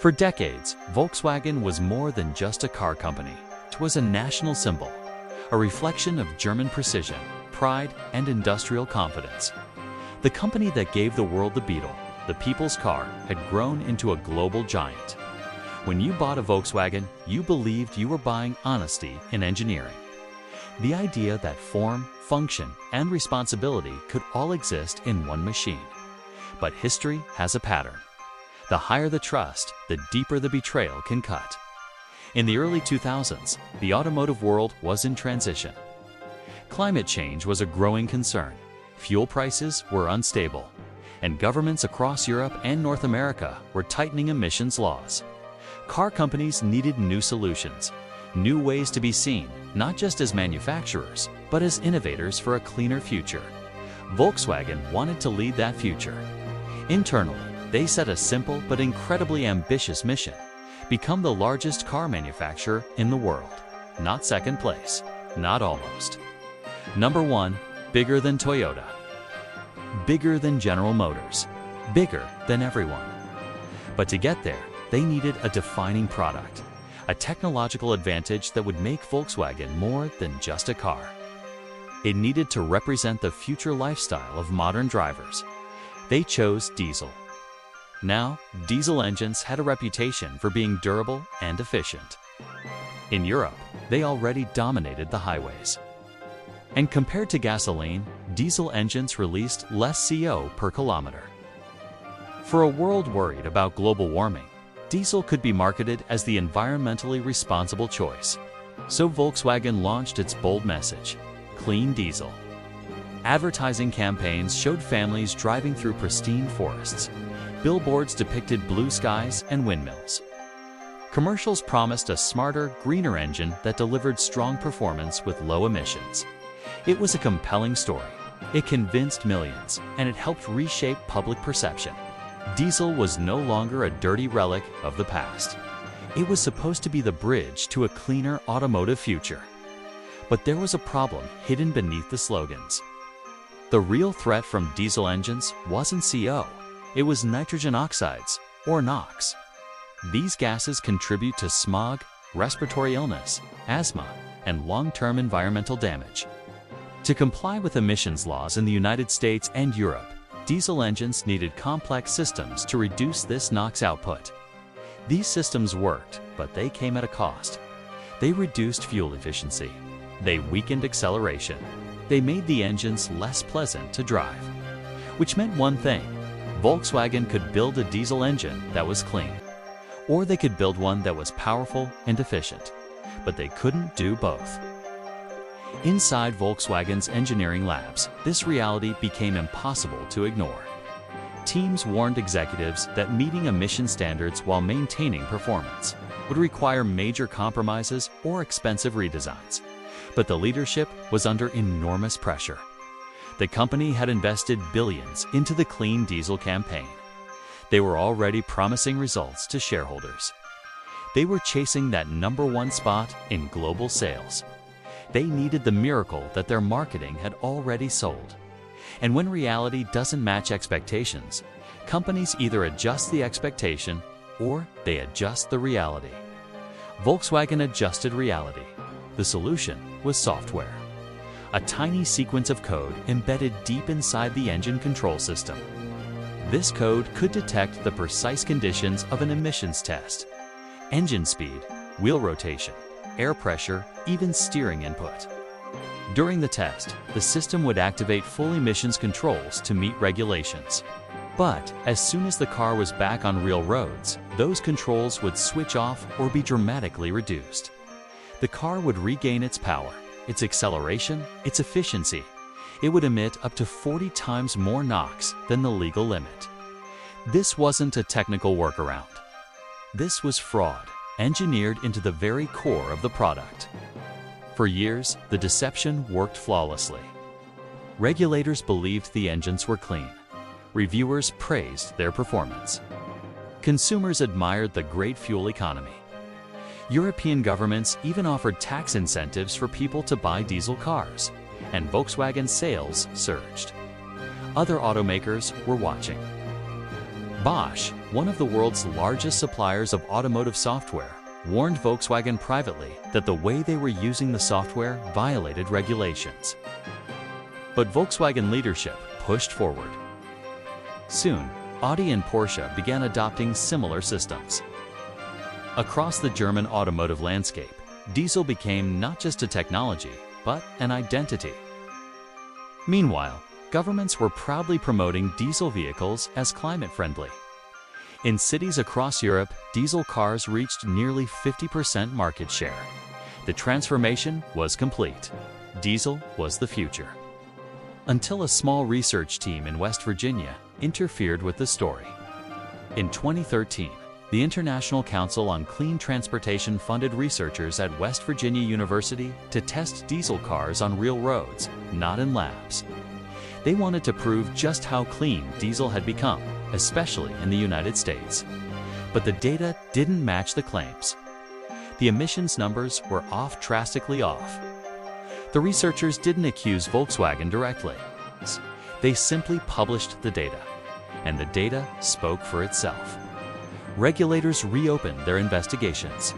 For decades, Volkswagen was more than just a car company. It was a national symbol, a reflection of German precision, pride, and industrial confidence. The company that gave the world the Beetle, the people's car, had grown into a global giant. When you bought a Volkswagen, you believed you were buying honesty in engineering. The idea that form, function, and responsibility could all exist in one machine. But history has a pattern. The higher the trust, the deeper the betrayal can cut. In the early 2000s, the automotive world was in transition. Climate change was a growing concern, fuel prices were unstable, and governments across Europe and North America were tightening emissions laws. Car companies needed new solutions, new ways to be seen, not just as manufacturers, but as innovators for a cleaner future. Volkswagen wanted to lead that future. Internally, they set a simple but incredibly ambitious mission: become the largest car manufacturer in the world. Not second place, not almost. Number 1, bigger than Toyota. Bigger than General Motors. Bigger than everyone. But to get there, they needed a defining product, a technological advantage that would make Volkswagen more than just a car. It needed to represent the future lifestyle of modern drivers. They chose diesel. Now, diesel engines had a reputation for being durable and efficient. In Europe, they already dominated the highways. And compared to gasoline, diesel engines released less CO per kilometer. For a world worried about global warming, diesel could be marketed as the environmentally responsible choice. So Volkswagen launched its bold message: clean diesel. Advertising campaigns showed families driving through pristine forests. Billboards depicted blue skies and windmills. Commercials promised a smarter, greener engine that delivered strong performance with low emissions. It was a compelling story. It convinced millions, and it helped reshape public perception. Diesel was no longer a dirty relic of the past. It was supposed to be the bridge to a cleaner automotive future. But there was a problem hidden beneath the slogans. The real threat from diesel engines wasn't CO. It was nitrogen oxides, or NOx. These gases contribute to smog, respiratory illness, asthma, and long-term environmental damage. To comply with emissions laws in the United States and Europe, diesel engines needed complex systems to reduce this NOx output. These systems worked, but they came at a cost. They reduced fuel efficiency. They weakened acceleration. They made the engines less pleasant to drive. Which meant one thing: Volkswagen could build a diesel engine that was clean. Or they could build one that was powerful and efficient. But they couldn't do both. Inside Volkswagen's engineering labs, this reality became impossible to ignore. Teams warned executives that meeting emission standards while maintaining performance would require major compromises or expensive redesigns. But the leadership was under enormous pressure. The company had invested billions into the clean diesel campaign. They were already promising results to shareholders. They were chasing that #1 spot in global sales. They needed the miracle that their marketing had already sold. And when reality doesn't match expectations, companies either adjust the expectation or they adjust the reality. Volkswagen adjusted reality. The solution was software. A tiny sequence of code embedded deep inside the engine control system. This code could detect the precise conditions of an emissions test: engine speed, wheel rotation, air pressure, even steering input. During the test, the system would activate full emissions controls to meet regulations. But as soon as the car was back on real roads, those controls would switch off or be dramatically reduced. The car would regain its power, its acceleration, its efficiency. It would emit up to 40 times more NOx than the legal limit. This wasn't a technical workaround. This was fraud, engineered into the very core of the product. For years, the deception worked flawlessly. Regulators believed the engines were clean. Reviewers praised their performance. Consumers admired the great fuel economy. European governments even offered tax incentives for people to buy diesel cars, and Volkswagen sales surged. Other automakers were watching. Bosch, one of the world's largest suppliers of automotive software, warned Volkswagen privately that the way they were using the software violated regulations. But Volkswagen leadership pushed forward. Soon, Audi and Porsche began adopting similar systems. Across the German automotive landscape, diesel became not just a technology, but an identity. Meanwhile, governments were proudly promoting diesel vehicles as climate-friendly. In cities across Europe, diesel cars reached nearly 50% market share. The transformation was complete. Diesel was the future. Until a small research team in West Virginia interfered with the story. In 2013, the International Council on Clean Transportation funded researchers at West Virginia University to test diesel cars on real roads, not in labs. They wanted to prove just how clean diesel had become, especially in the United States. But the data didn't match the claims. The emissions numbers were drastically off. The researchers didn't accuse Volkswagen directly. They simply published the data, and the data spoke for itself. Regulators reopened their investigations.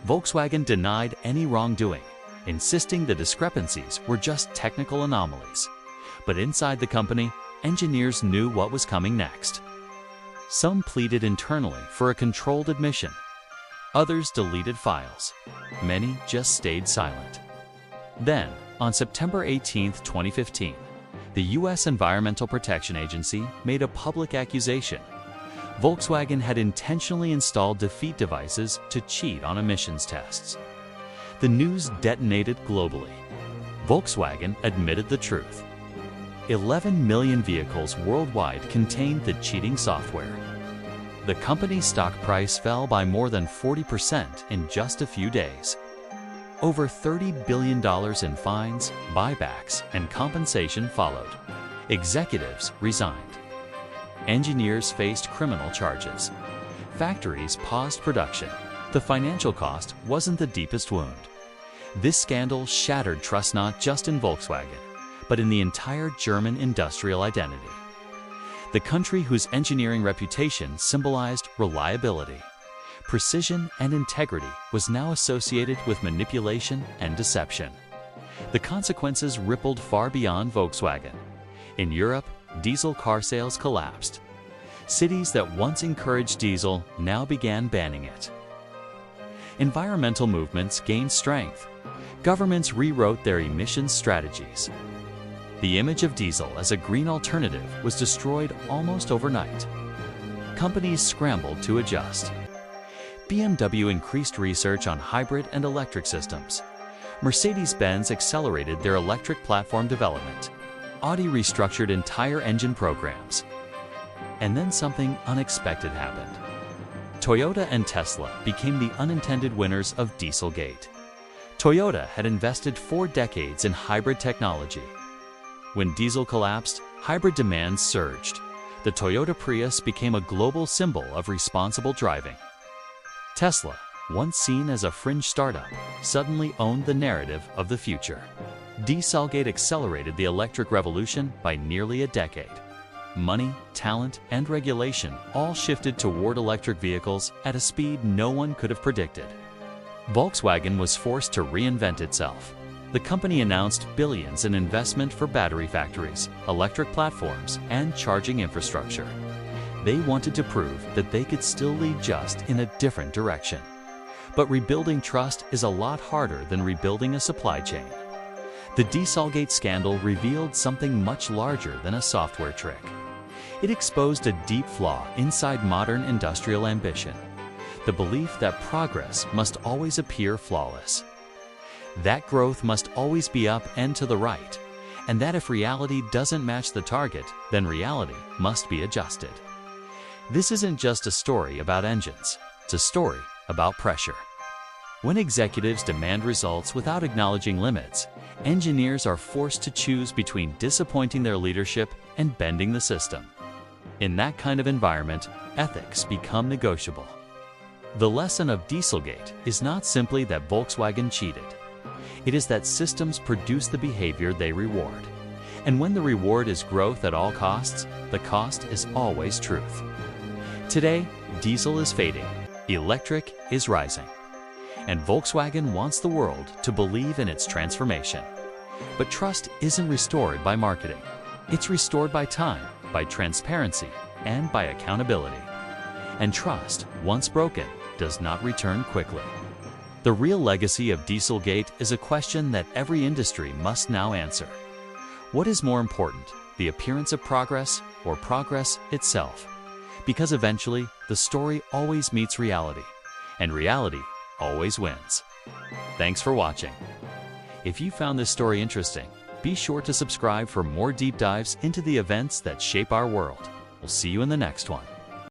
Volkswagen denied any wrongdoing, insisting the discrepancies were just technical anomalies. But inside the company, engineers knew what was coming next. Some pleaded internally for a controlled admission. Others deleted files. Many just stayed silent. Then, on September 18, 2015, the U.S. Environmental Protection Agency made a public accusation. Volkswagen had intentionally installed defeat devices to cheat on emissions tests. The news detonated globally. Volkswagen admitted the truth. 11 million vehicles worldwide contained the cheating software. The company's stock price fell by more than 40% in just a few days. Over $30 billion in fines, buybacks, and compensation followed. Executives resigned. Engineers faced criminal charges. Factories paused production. The financial cost wasn't the deepest wound. This scandal shattered trust not just in Volkswagen, but in the entire German industrial identity. The country whose engineering reputation symbolized reliability, precision, and integrity was now associated with manipulation and deception. The consequences rippled far beyond Volkswagen. In Europe, diesel car sales collapsed. Cities that once encouraged diesel now began banning it. Environmental movements gained strength. Governments rewrote their emissions strategies. The image of diesel as a green alternative was destroyed almost overnight. Companies scrambled to adjust. BMW increased research on hybrid and electric systems. Mercedes-Benz accelerated their electric platform development. Audi restructured entire engine programs. And then something unexpected happened. Toyota and Tesla became the unintended winners of Dieselgate. Toyota had invested 4 decades in hybrid technology. When diesel collapsed, hybrid demand surged. The Toyota Prius became a global symbol of responsible driving. Tesla, once seen as a fringe startup, suddenly owned the narrative of the future. Dieselgate accelerated the electric revolution by nearly a decade. Money, talent, and regulation all shifted toward electric vehicles at a speed no one could have predicted. Volkswagen was forced to reinvent itself. The company announced billions in investment for battery factories, electric platforms, and charging infrastructure. They wanted to prove that they could still lead just in a different direction. But rebuilding trust is a lot harder than rebuilding a supply chain. The Dieselgate scandal revealed something much larger than a software trick. It exposed a deep flaw inside modern industrial ambition: the belief that progress must always appear flawless, that growth must always be up and to the right, and that if reality doesn't match the target, then reality must be adjusted. This isn't just a story about engines, it's a story about pressure. When executives demand results without acknowledging limits, engineers are forced to choose between disappointing their leadership and bending the system. In that kind of environment, ethics become negotiable. The lesson of Dieselgate is not simply that Volkswagen cheated. It is that systems produce the behavior they reward. And when the reward is growth at all costs, the cost is always truth. Today, diesel is fading, electric is rising, and Volkswagen wants the world to believe in its transformation. But trust isn't restored by marketing. It's restored by time, by transparency, and by accountability. And trust, once broken, does not return quickly. The real legacy of Dieselgate is a question that every industry must now answer. What is more important, the appearance of progress or progress itself? Because eventually, the story always meets reality, and reality always wins. Thanks for watching. If you found this story interesting, be sure to subscribe for more deep dives into the events that shape our world. We'll see you in the next one.